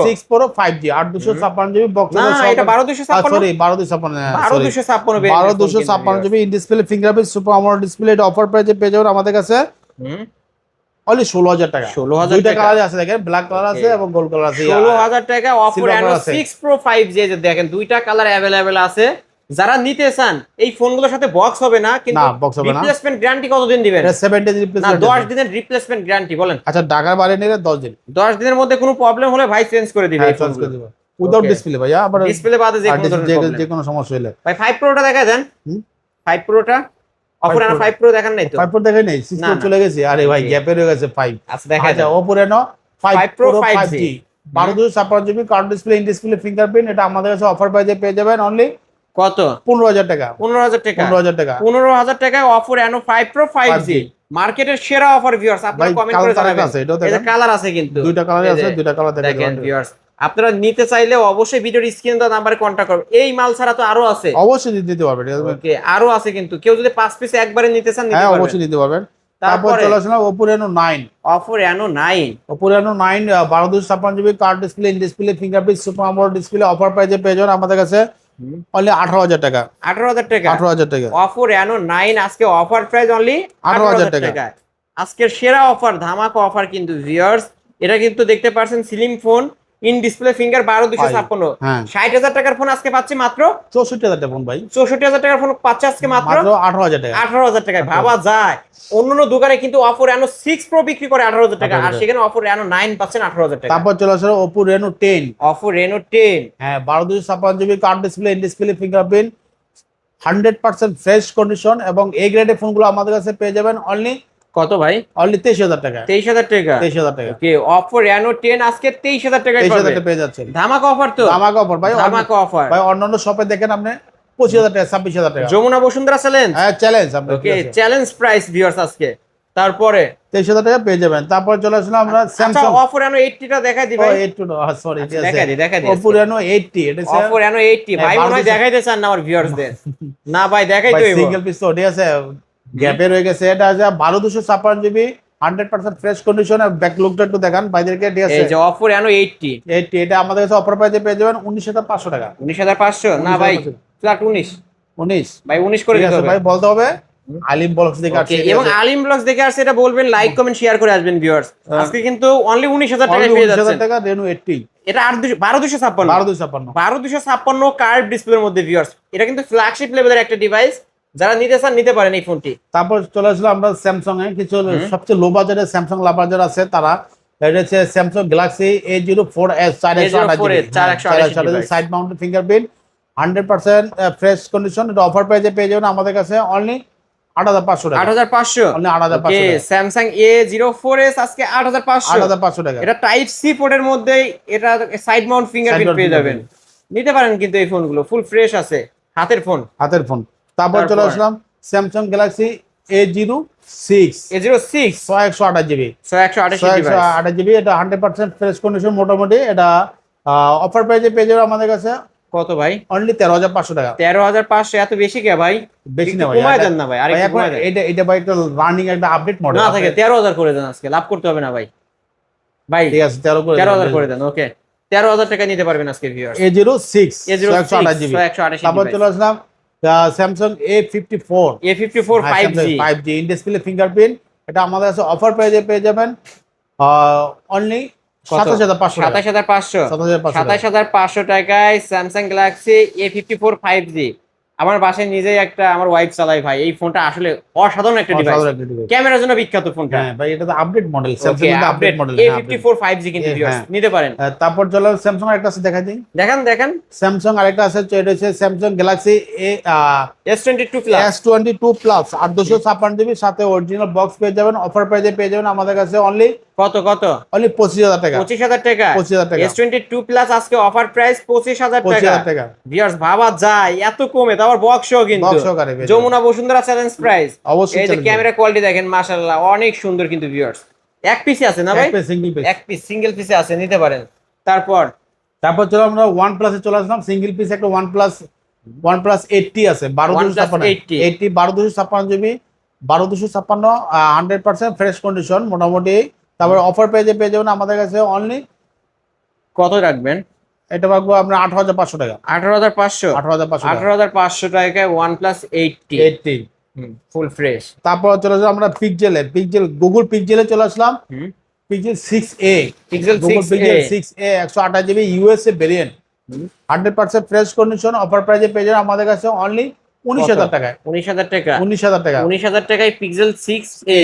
6 Pro 5G 8256GB box না এটা 12256 sorry 12256GB in display fingerprint super AMOLED display এটা অফার প্রাইসে পেয়ে যাবেন আমাদের কাছে অনলি 16,000 টাকা। 16,000 দুইটা টাকা। কালার আছে, দেখেন ব্ল্যাক কালার আছে এবং গোল্ড কালার আছে। 16,000 টাকা Oppo Silver Reno color আছে। 6 Pro 5G যে দেখেন দুইটা কালার অ্যাভেলেবেল আছে। যারা নিতে চান এই ফোনগুলোর সাথে বক্স হবে না, কিন্তু না, box হবে না। রিপ্লেসমেন্ট গ্যারান্টি কতদিন দিবেন? এটা 7 days না রিপ্লেসমেন্ট। 10 দিনের রিপ্লেসমেন্ট গ্যারান্টি বলেন। আচ্ছা, ঢাকার বাইরে নিলে 10 দিন। 10 দিনের মধ্যে কোনো প্রবলেম হলে ভাই চেঞ্জ করে দিবে হ্যাঁ, এই চেঞ্জ ফোনগুলো। করে দিব। Without Okay. ডিসপ্লে ভাইয়া, আবার ডিসপ্লে বাদে যে কোনো ধরনের প্রবলেম। যে কোনো সমস্যা হলে। ভাই 5 প্রোটা দেখা দেন। হুম? 5 প্রোটা Oppo Reno 5 Pro দেখান নাই তো? 5 Pro দেখে নেই, 6 না, Pro না। চলে গেছে। আরে ভাই, Okay. গ্যাপে রয়ে গেছে 5। আচ্ছা দেখা আচ্ছা, দেন। Oppo Reno 5 5 Pro Pro 5G 5G 12 GB card display, in display fingerprint. এটা আমাদের কাছে অফার প্রাইসে পেয়ে যাবেন অনলি কত? 15,000 টাকা। 15,000 টাকা। 15,000 টাকা। 15,000 টাকায় Oppo Reno 5 Pro 5G 5G মার্কেটের সেরা অফার ভিউয়ার্স। আপনারা ভাই, কমেন্ট করে কালার জানাবেন। আছে, এটাও এই যে দেখেন। কালার আছে কিন্তু দুইটা কালার এই আছে, যে দুইটা কালার দেখেন ভিউয়ার্স, আপনারা নিতে চাইলে অবশ্যই ভিডিওর স্ক্রিন দেওয়া নাম্বারে কন্টাক্ট করবেন। এই মাল ছাড়া তো আরো আছে। অবশ্যই দিতে পারবেন। ওকে, আরো আছে কিন্তু কেউ যদি 5 পিস একবারে নিতে চান নিতে হ্যাঁ, পারবেন। অবশ্যই দিতে পারবেন। তারপর তারপরে চলে আসলাম Oppo Reno 9। Oppo Reno 9 Oppo Reno 9 12 GB card display, in display fingerprint super AMOLED display offer প্রাইসে পেয়ে যাবেন আমাদের কাছে অনলি 18,000 টাকা। 18,000 টাকা। 18,000 টাকা। Oppo Reno 9 আজকে অফার প্রাইস অনলি 18,000 18,000 টাকা। আজকের সেরা অফার, ধামাকা অফার কিন্তু ভিউয়ার্স। এটা কিন্তু দেখতে পাচ্ছেন slim phone, in display finger 12,256। হ্যাঁ। 60,000 টাকার ফোন আজকে পাচ্ছি মাত্র 64,000 টাকা ফোন ভাই। 64,000 টাকার ফোন পাচ্ছে আজকে মাত্র মাত্র 18,000 টাকা। 18,000 টাকায়। ভাবা যায় অন্যান্য দোকানে কিন্তু Oppo Reno 6 Pro বিক্রি করে 18,000 টাকা, আর 18,000 সেখানে Oppo Reno 9 পাচ্ছেন 18,000 টাকা। তারপর চলে আসলো Oppo Reno 10। Oppo Reno 10 হ্যাঁ, 12 GB card display, in display fingerprint 100% fresh condition এবং এই গ্রেডের ফোনগুলো আমাদের কাছে পেয়ে যাবেন অনলি কত ভাই? 23,000 টাকা। 23,000 টাকা। 23,000 টাকা। ওকে, Oppo Reno 10 আজকে 23,000 টাকায় 23,000 পাবেন। টাকা পেয়ে যাচ্ছেন। ধামাকা অফার তো। ধামাকা অফার ভাই। ধামাকা অফার। ভাই অন্যান্য শপে দেখেন আপনি 25,000 টাকা, 26,000 টাকা। যমুনা বসুন্ধরা চ্যালেঞ্জ। হ্যাঁ, চ্যালেঞ্জ আপনি। ওকে, চ্যালেঞ্জ প্রাইস ভিউয়ার্স আজকে। তারপরে 23,000 টাকা পেয়ে যাবেন। তারপর চলে আসলাম আমরা আচ্ছা, স্যামসাং Oppo Reno 80 টা দেখাই দিই ভাই। 82, সরি, আচ্ছা, দেখাই দিই। Oppo Reno 80 এটা Oppo Reno 80 ভাই মনে হয় দেখাইতে চান না আমার ভিউয়ার্সদের। না ভাই দেখাই তো সিঙ্গেল পিস তো ঠিক আছে, গ্যাপে রয়ে গেছে। এটা আছে 12,256 জিবি 100% ফ্রেশ কন্ডিশন। আর ব্যাক লুকটা একটু দেখান বাইরেকে, ঠিক আছে। এই যে Oppo Reno 80 80 এটা আমাদের কাছে অফার প্রাইসে পেয়ে যাবেন 19,500 টাকা। 19,500 না ভাই, ফ্ল্যাট 19 19 ভাই, 19 করে ঠিক দিতে আছে হবে ভাই, বলতে হবে আলিম বক্স দেখে আসছে। Okay, এবং আলিম ব্লগস দেখে আসছে এটা বলবেন, লাইক কমেন্ট শেয়ার করে আসবেন ভিউয়ার্স। আজকে কিন্তু অনলি 19,000 টাকায় পেয়ে যাচ্ছেন। 19,000 টাকা Reno 80 এটা 12,256 12,256 12,256 কার্ভ ডিসপ্লের মধ্যে ভিউয়ার্স। এটা কিন্তু ফ্ল্যাগশিপ লেভেলের একটা ডিভাইস, যারা নিতে চান নিতে পারেন এই ফোনটি। তারপর চলে আসলো আমরা স্যামসাং এ কিছু সবচেয়ে লো বাজারের স্যামসাং লাভার আছে তারা। এটা হচ্ছে Samsung Galaxy A04s 428 side mounted fingerprint 100% fresh condition. এটা অফার প্রাইসে পেয়ে যাবেন আমাদের কাছে অনলি 8,500 টাকা। 8,500 অনলি 8,500 ওকে, টাকা। স্যামসাং A04s আজকে 8,500। 8,500 টাকা। এটা টাইপ সি পোর্টের মধ্যে, এটা সাইড মাউন্ট ফিঙ্গারপ্রিন্ট পেয়ে যাবেন। নিতে পারেন কিন্তু এই ফোনগুলো ফুল ফ্রেশ আছে, হাতের ফোন। হাতের ফোন। তারপর চলে আসলাম Samsung Galaxy A06 A06 128 GB 128 device. 128 GB. এটা 100% ফ্রেশ কন্ডিশন মোটামুটি। এটা অফার প্রাইসে পেয়ে যাবে আমাদের কাছে কত ভাই? অনলি 13,500 টাকা। 13,500 এত বেশি কে ভাই? বেশি না একটু ভাই, কমায় দেন না ভাই, আর একটু কমায় দেন। এটা ভাই একটা রানিং একটা আপডেট মডেল না থাকে 13,000 করে দেন, আজকে লাভ করতে হবে না ভাই। ভাই ঠিক আছে, 13,000 করে দেন। ওকে, 13,000 টাকা নিতে পারবেন আজকে ভিউয়ার্স। A06 A06 128 GB. 128 তারপর চলে আসলাম Samsung A54 A54 5G 5G in display fingerprint. এটা আমাদের কাছে অফার প্রাইসে পেয়ে যাবেন অনলি 27,500 টাকা। 27,500 27,500 টাকায় স্যামসাং গ্যালাক্সি A54 5G। আমার বাসায় নিজেই একটা আমার ওয়াইফ চালাই ভাই। এই ফোনটা আসলে অসাধারণ একটা ডিভাইস, অসাধারণ একটা device। ক্যামেরার জন্য বিখ্যাত ফোনটা। হ্যাঁ ভাই, এটা তো আপডেট মডেল, স্যামসাং ওকে, এর update update model. A54 5G কিন্তু ভিউয়ার্স নিতে পারেন। তারপর চলো স্যামসাং আরেকটা আছে দেখাই দিই। দেখেন স্যামসাং আরেকটা আছে, এটা হচ্ছে Samsung Galaxy S22 plus S22 plus 856 GB সাথে অরিজিনাল বক্স পেয়ে যাবেন। অফার প্রাইসে পেয়ে যাবেন আমাদের কাছে অনলি কত 25,000 টাকা। 25,000 টাকা। 25,000 টাকা। S22 প্লাস আজকে অফার প্রাইস 25,000 টাকা। 25,000 টাকা। ভিউয়ার্স ভাবা যায় এত কমে, তারপর বক্সও কিন্তু বক্স সহকারে পেয়ে যাবেন। Jamuna Bashundhara challenge price. অবশ্যই এই যে challenge ক্যামেরা কোয়ালিটি দেখেন, মাশাআল্লাহ অনেক সুন্দর কিন্তু ভিউয়ার্স। এক পিসে আছে না ভাই? Single piece. এক পিস সিঙ্গেল পিসে আছে, নিতে পারেন। তারপর চলো আমরা OnePlus এ চলে আসলাম। সিঙ্গেল পিস একটা OnePlus 80 আছে 12,256 জিবি 12,256 100% ফ্রেশ কন্ডিশন মোটামুটি। তারপর অফার পেয়ে যাবেন আমাদের কাছে অনলি কত রাখবেন? এটা রাখবো আমরা 8,500 টাকা। 18,500 18,500 18,500 টাকায় OnePlus 80। Full fresh. তারপর চলে আসলাম আমরা পিক্সেল গুগল পিক্সেলে চলে আসলাম। Pixel 6a, Pixel Google 6a Pixel 6a 128 GB USA variant, 100% fresh condition, offer প্রাইসে পেয়ে যাবেন আমাদের কাছে অনলি 19,000 টাকায়। 19,000 টাকা। 19,000 টাকা। 19,000 টাকায় pixel 6a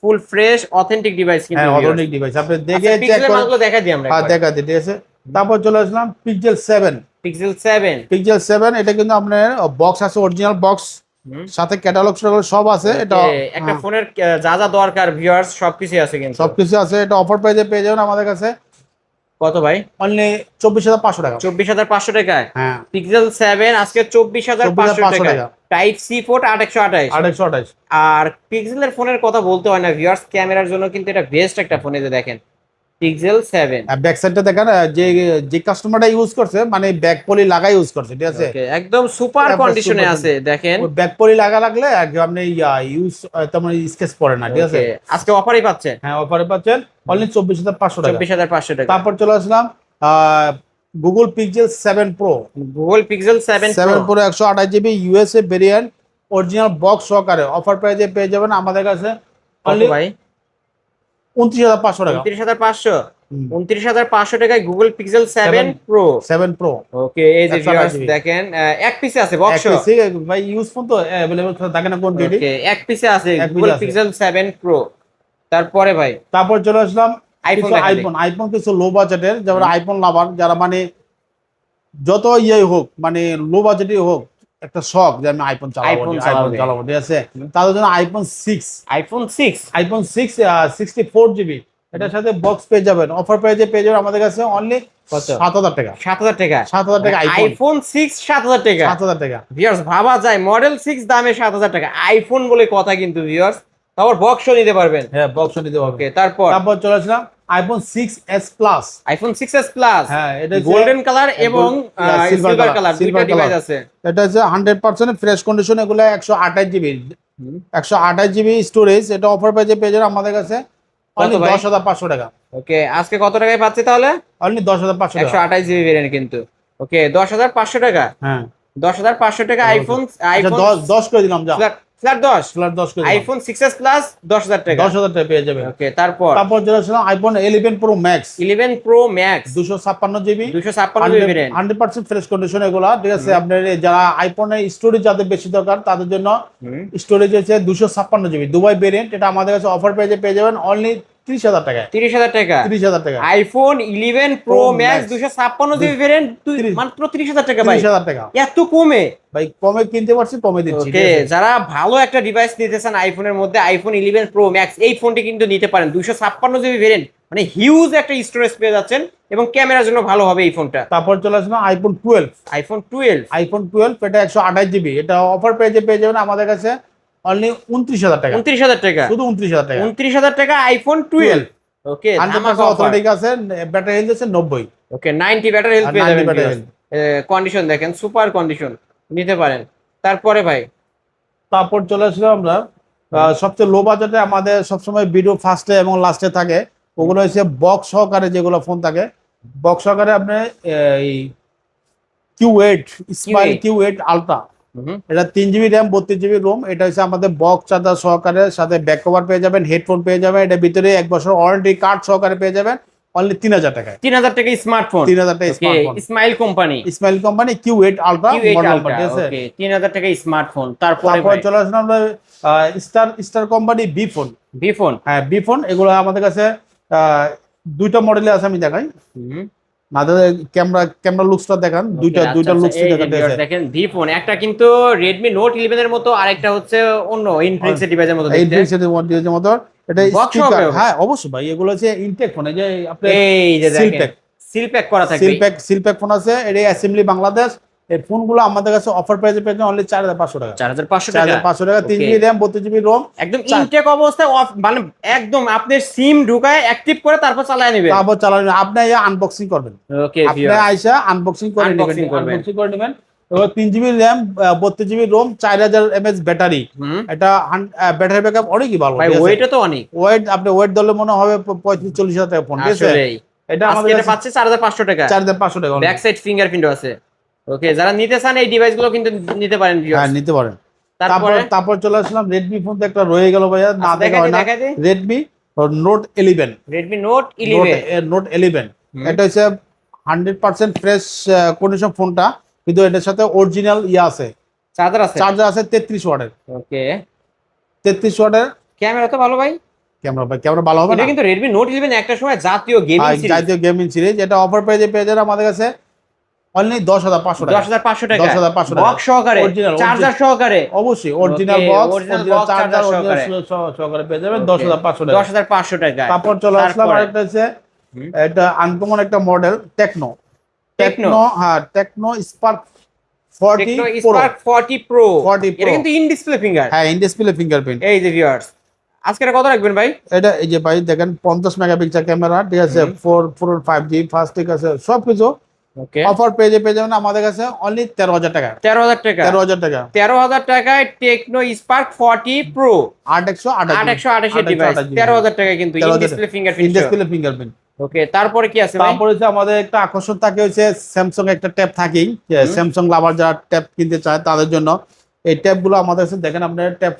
full fresh authentic device কিন্তু। হ্যাঁ, অথেন্টিক ডিভাইস, আপনি দেখে চেক পিক্সেলের করে মালগুলো দেখাই দিই আমরা। হ্যাঁ, দেখা দিই, ঠিক আছে। তারপর চলে আসলাম পিক্সেল 7। পিক্সেল 7, পিক্সেল 7 এটা কিন্তু আপনার বক্স আছে, অরিজিনাল বক্স, সাথে ক্যাটালগ সব আছে। এটা একটা ফোনের যা যা দরকার ভিউয়ার্স সবকিছু আছে কিন্তু। সবকিছু আছে। এটা অফার প্রাইসে পেয়ে যাবেন আমাদের কাছে কত ভাই? অনলি 24,500 টাকা। 24,500 টাকায় হ্যাঁ, পিক্সেল 7 আজকে 24,500 টাকা। টাকা। Type C port 828। 828। আর পিক্সেলের ফোনের কথা বলতে হয় না ভিউয়ার্স, ক্যামেরার জন্য কিন্তু এটা বেস্ট একটা ফোন। এই যে দেখেন পিক্সেল 7, ব্যাক সাইডটা দেখেন, যে যে কাস্টমারটা ইউজ করছে মানে ব্যাক পলি লাগাই ইউজ করছে, ঠিক আছে। ওকে, একদম সুপার একবার কন্ডিশনে super আছে দেখেন। ওই ব্যাক পলি লাগলে আর কি আপনি ইউজ তেমন স্কেচ পড়ে না, ঠিক আছে। ওকে, আজকে অফারই পাচ্ছেন। হ্যাঁ, অফারে পাচ্ছেন অনলি 24,500 টাকা। 24,500 টাকা। তারপর চলে আসলাম Google Pixel 7 pro. Google Pixel 7 pro 128 GB USA variant, original box সহকারে অফার প্রাইসে পেয়ে যাবেন আমাদের কাছে অনলি ভাই 29,500 টাকা। 29,500। 29,500 টাকায় গুগল পিক্সেল 7 প্রো। 7 প্রো। ওকে, এই যে ভিউয়ার্স দেখেন এক পিসে আছে বক্স। ভাই ইউজ ফোন তো अवेलेबल থাকে না কোয়ান্টিটি। ওকে, এক পিসে আছে গুগল পিক্সেল 7 প্রো। তারপরে ভাই তারপর চলে আসলাম আইফোন। আইফোন কিছু লো বাজেটের, যেমন আইফোন লাভার যারা মানে যত হোক মানে লো বাজেটই হোক, একটা শখ যে আমি আইফোন চালাবো, ঠিক আছে। তাদের জন্য আইফোন 6 64 জিবি, এটার সাথে বক্স পেয়ে যাবেন, অফার প্রাইসে পেয়ে যাবেন আমাদের কাছে অনলি 7,000 টাকা। 7,000 টাকা। 7,000 টাকা আইফোন 6 7,000 টাকা। 7,000 টাকা ভিউয়ার্স ভাবা যায় মডেল 6 দামে 7,000 টাকা আইফোন বলে কথা কিন্তু ভিউয়ার্স। তারপর বক্সও নিতে পারবেন। হ্যাঁ, বক্স নিতে পারবেন। ওকে, তারপর চলে আসলাম iPhone 6s plus. IPhone 6s plus. হ্যাঁ, এটা গোল্ডেন কালার এবং সিলভার কালার দুইটা ডিভাইস আছে। এটা হচ্ছে 100% ফ্রেশ কন্ডিশন, এগুলো 128 জিবি 128 জিবি স্টোরেজ। এটা অফার প্রাইসে পেয়ে যাবেন আমাদের কাছে অনলি 10,500 টাকা। ওকে, আজকে কত টাকায় পাচ্ছি তাহলে? অনলি 10,500 টাকা। 128 জিবি ভেরিয়েন্ট কিন্তু। ওকে, 10,500 টাকা। হ্যাঁ, 10,500 টাকা আইফোন 10 করে দিলাম, যা ফ্ল্যাট 10 করে দিলাম। আইফোন 6s প্লাস 10,000 টাকা। 10,000 টাকা পেয়ে যাবেন। ওকে, তারপর চলে আসলাম iPhone 11 pro max. 11 pro max 256 GB 256 GB variant, 100% fresh condition এগুলা, ঠিক আছে। আপনার যারা আইফোনের স্টোরেজ যাদের বেশি দরকার তাদের জন্য স্টোরেজ হচ্ছে 256 জিবি দুবাই ভেরিয়েন্ট। এটা আমাদের কাছে অফার পেয়ে যাবেন অনলি 30,000 টাকায়। 30,000 টাকা। 30,000 টাকা iPhone 11 pro max 256 GB variant মাত্র 30,000 টাকা ভাই। 30,000 টাকা এত কমে ভাই, কমে কিনতে পারছি, কমে দিচ্ছি। ওকে, যারা ভালো একটা ডিভাইস নিতে চান আইফোনের মধ্যে আইফোন 11 প্রো ম্যাক্স এই ফোনটি কিন্তু নিতে পারেন। 256 জিবি ভেরিয়েন্ট মানে হিউজ একটা স্টোরেজ পেয়ে যাচ্ছেন এবং ক্যামেরার জন্য ভালো হবে এই ফোনটা। তারপর চলে আসলাম আইফোন 12। আইফোন 12 এটা 128 জিবি, এটা অফার পেয়ে যাবেন আমাদের কাছে অনলি 29,000 টাকা। 29,000 টাকা, শুধু 29,000 টাকা। 29,000 টাকা আইফোন 12। ওকে, 100% অথেন্টিক আছে, ব্যাটারি হেলথ আছে 90। ওকে, 90 ব্যাটারি হেলথ পেয়ে যাবেন। কন্ডিশন দেখেন সুপার কন্ডিশন, নিতে পারেন। তারপরে ভাই তারপর চলে আসলাম আমরা সবচেয়ে লো বাজেটে, আমাদের সবসময় ভিডিও ফার্স্টে এবং লাস্টে থাকে, ওগুলো হচ্ছে বক্স সহকারে যেগুলো ফোন থাকে। বক্স সহকারে আপনি এই Q8 স্মাইল Q8 আলট্রা, এটা 3 জিবি র্যাম 32 জিবি রোম। এটা হচ্ছে আমাদের বক্স চার্জার সহকারে, সাথে ব্যাক কভার পেয়ে যাবেন, হেডফোন পেয়ে যাবেন। এটা ভিতরে 1 বছর ওয়ারেন্টি কার্ড সহকারে পেয়ে যাবেন অনলি 3,000 টাকায়। 3,000 টাকা স্মার্টফোন। 3,000 টাকা smartphone, smile company Q8 ultra model number, ঠিক আছে। ওকে, 3,000 টাকা স্মার্টফোন। তারপরে চলে আসলাম আমরা স্টার কোম্পানি বি ফোন। হ্যাঁ, বি ফোন এগুলো আমাদের কাছে দুইটা মডেলে আছে, আমি দেখাই না। ক্যামেরা লুকসটা দেখান, দুইটা লুকস দেখেন ভি ফোন। একটা কিন্তু Redmi Note 11 এর মতো, আরেকটা হচ্ছে অন্য ইনফিনিক্স ডিভাইসের মতো দেখতে। ইনফিনিক্সের মতো এটা স্পিকার। হ্যাঁ, অবশ্যই ভাই, এগুলো হচ্ছে ইনটেক ফোন। এই যে আপনি এই যে দেখেন সিল প্যাক করা থাকবে, সিল প্যাক ফোন আছে। এটা অ্যাসেম্বলি বাংলাদেশ। এই ফোনগুলো আমাদের কাছে অফার প্রাইসে পেয়ে অনলি 4,500 টাকা। 4,500 টাকা। 4,500 টাকা, 3 জিবি র্যাম 32 জিবি রোম, একদম ইনটেক অবস্থায় মানে একদম আপনি সিম ঢুকায় অ্যাক্টিভ করে তারপর চালায় নেবেন। তারপর চালাবেন, আপনি আনবক্সিং করবেন। ওকে, আপনি আইসা আনবক্সিং করে নেবেন। এবার 3 GB RAM 32 GB ROM, 4000 mAh battery. এটা ব্যাটারি ব্যাকআপ অনেকই ভালো ভাই, ওয়েটও তো অনেক। আপনি ওয়েট ধরলে মনে হবে 35-40 হাজার টাকা ফোন, ঠিক আছে। এটা আমাদের পাচ্ছে 4,500 টাকা। 4,500 টাকা, ব্যাক সাইড ফিঙ্গারপ্রিন্টও আছে। ওকে, যারা নিতে চান এই ডিভাইসগুলো কিন্তু নিতে পারেন ভিউয়ার্স। হ্যাঁ, নিতে পারেন। তারপর চলে আসলাম রেডমি ফোন তো একটা রয়ে গেল ভাইয়া, না দেখা হয় না। Redmi note 11, Redmi note 11, note 11 এটা হচ্ছে 100% ফ্রেশ কন্ডিশন ফোনটা, কিন্তু এটার সাথে অরিজিনাল আছে, চার্জার আছে 33 ওয়াটের। ওকে, 33 ওয়াটের। ক্যামেরা তো ভালো ভাই, ক্যামেরা ভালো হবে না? এটা কিন্তু রেডমি নোট 11 একটা সময় জাতীয় গেমিং সিরিজ। এটা অফার প্রাইজে পেয়ে যাবেন আমাদের কাছে অনলি 10,500 টাকা। 10,500 টাকা, 10,500 টাকা বক্স সহকারে, চার্জার সহকারে, অবশ্যই অরিজিনাল বক্স, অরিজিনাল চার্জার সহকারে পেয়ে যাবেন 10,500 টাকা। 10,500 টাকা। তারপর চলে আসলাম আরেকটা হচ্ছে, এটা আনকমন একটা মডেল, টেকনো, হ্যাঁ টেকনো স্পার্ক 40 প্রো। এটা কিন্তু ইন ডিসপ্লে ফিঙ্গার। হ্যাঁ, ইন ডিসপ্লে ফিঙ্গারপ্রিন্ট। এই যে ভিউয়ার্স, আজকে কত রাখবেন ভাই? এটা এই যে ভাই দেখেন 50 মেগাপিক্সেল ক্যামেরা, ঠিক আছে, 4 5G ফাস্ট, ঠিক আছে, সবকিছু ওকে। অফার পেয়ে যাবেন আমাদের কাছে অনলি 13,000 টাকা। 13,000 টাকা, 13,000 টাকা, 13,000 টাকায় টেকনো স্পার্ক 40 প্রো 828 ডিভাইস, 13,000 টাকা কিন্তু ইন ডিসপ্লে ফিঙ্গারপ্রিন্ট। ওকে, তারপরে কি আছে ভাই? তারপরে হচ্ছে আমাদের একটা আকর্ষণ থাকে হচ্ছে স্যামসাং একটা ট্যাব থাকেই, স্যামসাং লাভার যারা ট্যাব কিনতে চায় তাদের জন্য এই ট্যাবগুলো আমাদের কাছে দেখেন, আপনার tab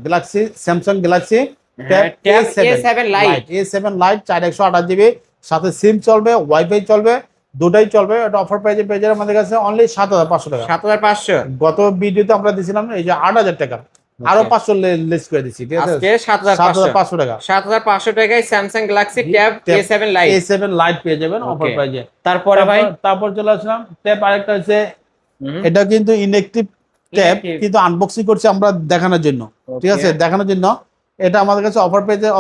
Galaxy Samsung Galaxy tab A7 light 4128 GB, সাথে সিম চলবে, ওয়াইফাই চলবে, দুটাই চলবে। এটা অফার প্রাইজে পেয়ে যাবেন আমাদের কাছে অনলি 7,500 টাকা। 7,500। গত ভিডিওতে আমরা দিছিলাম এই যে 8,000 টাকা, আরো 500 লেস করে দিচ্ছি, ঠিক আছে, আজকে 7,500 টাকা। 7,500 টাকায় Samsung Galaxy tab A7 light পেয়ে যাবেন অফার প্রাইজে। তারপরে ভাই, তারপর চলে আসলাম ট্যাব আরেকটা হচ্ছে, এটা কিন্তু ইনঅ্যাক্টিভ ট্যাব, কিন্তু আনবক্সিং করছি আমরা দেখানোর জন্য, ঠিক আছে, দেখানোর জন্য। এটা আমাদের কাছে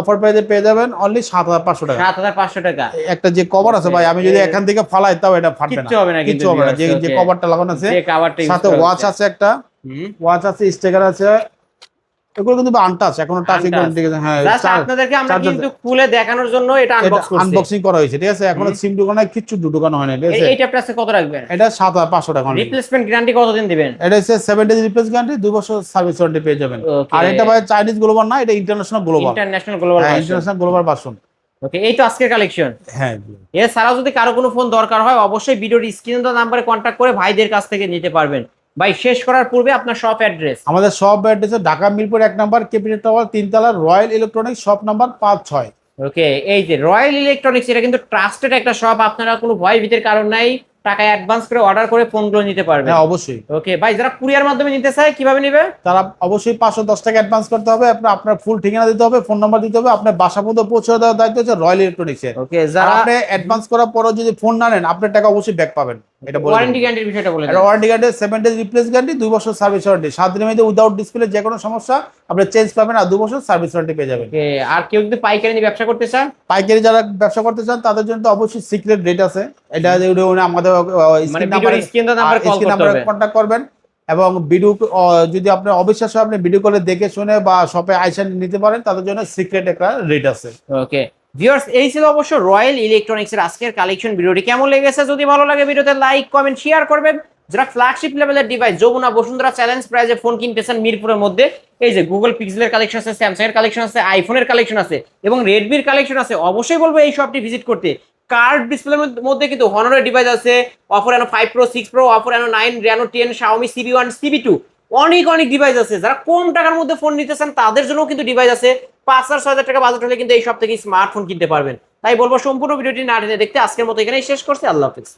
অফার প্রাইজে পেয়ে যাবেন অনলি 7,500 টাকা। 7,500 টাকা। একটা যে কভার আছে ভাই, আমি যদি এখান থেকে ফালাই তাও এটা ফাটবে না, কিচ্ছু হবে না। যে কভারটা লাগানো আছে, সাথে ওয়াচ আছে, একটা ওয়াচ আছে, স্টিকার আছে, এগুলো কিন্তু আনটাচ, এখনো টাচ করে। হ্যাঁ, আপনাদেরকে আমরা কিন্তু খুলে দেখানোর জন্য এটা আনবক্সিং করা হয়েছে, ঠিক আছে। এখনো সিম ঢোকানো নাই, কিচ্ছু ঢোকানো হয় না, ঠিক আছে। এইটা প্রাইসে কত রাখবেন? এটা 7,500 টাকা। রিপ্লেসমেন্ট গ্যারান্টি কতদিন দিবেন? এটা হচ্ছে 7 ডেজ রিপ্লেস গ্যারান্টি, 2 বছর সার্ভিস ওয়ারেন্টি পেয়ে যাবেন। আর এটা ভাই চাইনিজ গ্লোবাল না, এটা ইন্টারন্যাশনাল গ্লোবাল ভার্সন। ওকে, এই তো আজকের কালেকশন। হ্যাঁ, এছাড়াও যদি কারো কোনো ফোন দরকার হয় অবশ্যই ভিডিওর স্ক্রিনে দেওয়া নম্বরে কন্ট্যাক্ট করে ভাইদের কাছ থেকে নিতে পারবেন। ভাই, শেষ করার পূর্বে আপনার শপ অ্যাড্রেস। আমাদের শপ অ্যাড্রেস ঢাকা মিরপুর 1 নম্বর, ক্যাপিটাল টাওয়ার 3 তলা, রয়্যাল ইলেকট্রনিক্স, শপ নাম্বার 5-6। ওকে, এই যে রয়্যাল ইলেকট্রনিক্স, এটা কিন্তু ট্রাস্টেড একটা শপ। আপনারা কোনো ভয় ভীতির কারণ নাই, টাকা অ্যাডভান্স করে অর্ডার করে ফোনগুলো নিতে পারবেন। হ্যাঁ, অবশ্যই। ওকে ভাই, যারা কুরিয়ার মাধ্যমে নিতে চায় কিভাবে নেবে? তারা অবশ্যই 510 টাকা অ্যাডভান্স করতে হবে, আপনার ফুল ঠিকানা দিতে হবে, ফোন নাম্বার দিতে হবে, আপনার বাসা পর্যন্ত পৌঁছে দেওয়ার দায়িত্ব হচ্ছে রয়্যাল ইলেকট্রনিক্স এর। ওকে, যারা আপনি অ্যাডভান্স করার পরও যদি ফোন না নেন, আপনার টাকা অবশ্যই ব্যাক পাবেন। এটা বলে ওয়ারেন্টি গ্যারান্টির বিষয়টা বলে দেন। Warranty guarantee 7 days replace guarantee, 2 বছর সার্ভিস ওয়ারেন্টি, 7 দিনের মধ্যে উইদাউট ডিসপ্লে যে কোনো সমস্যা আপনি চেঞ্জ পাবেন, আর 2 বছর সার্ভিস ওয়ারেন্টি পেয়ে যাবেন। ওকে, আর কেউ যদি পাইকারি নিয়ে ব্যবসা করতে চান, পাইকারি যারা ব্যবসা করতে চান তাদের জন্য তো অবশ্যই সিক্রেট রেট আছে। এটা আমাদের স্ক্রিন নাম্বারে কন্টাক্ট করবেন, এবং ভিডিও যদি আপনার অবিশ্বাস হয় আপনি ভিডিও কলে দেখে শুনে বা শপে আইসা নিতে পারেন, তাদের জন্য সিক্রেট একটা রেট আছে। ওকে ভিউয়ার্স, এই ছিল অবশ্য রয়্যাল ইলেকট্রনিক্স এর আজকের কালেকশন। ভিডিওটি কেমন লেগেছে যদি ভালো লাগে ভিডিওতে লাইক কমেন্ট শেয়ার করবেন। যারা ফ্ল্যাগশিপ লেভেলের ডিভাইস যমুনা বসুন্ধরা চ্যালেঞ্জ প্রাইজে ফোন কিনতেছেন মিরপুরের মধ্যে, এই যে গুগল পিক্সেলের কালেকশন আছে, স্যামসাং এর কালেকশন আছে, আইফোনের কালেকশন আছে এবং রেডমির কালেকশন আছে, অবশ্যই বলবো এই শপটি ভিজিট করতে। কার্ড ডিসপ্লের মধ্যে কিন্তু হনরের ডিভাইস আছে, অফার এনো 5 Pro 6 Pro, অফার এনো 9, Reno 10, Xiaomi CB1 CB2, অনেক ডিভাইস আছে। যারা কম টাকার মধ্যে ফোন নিতে চান তাদের জন্য কিন্তু ডিভাইস আছে। 5 আর 6 হাজার টাকা বাজেট হলে কিন্তু এই সব থেকে স্মার্টফোন কিনতে পারবেন। তাই বলবো সম্পূর্ণ ভিডিওটি না টেনে দেখতে। আজকের মতো এখানেই শেষ করছি। আল্লাহ হাফেজ।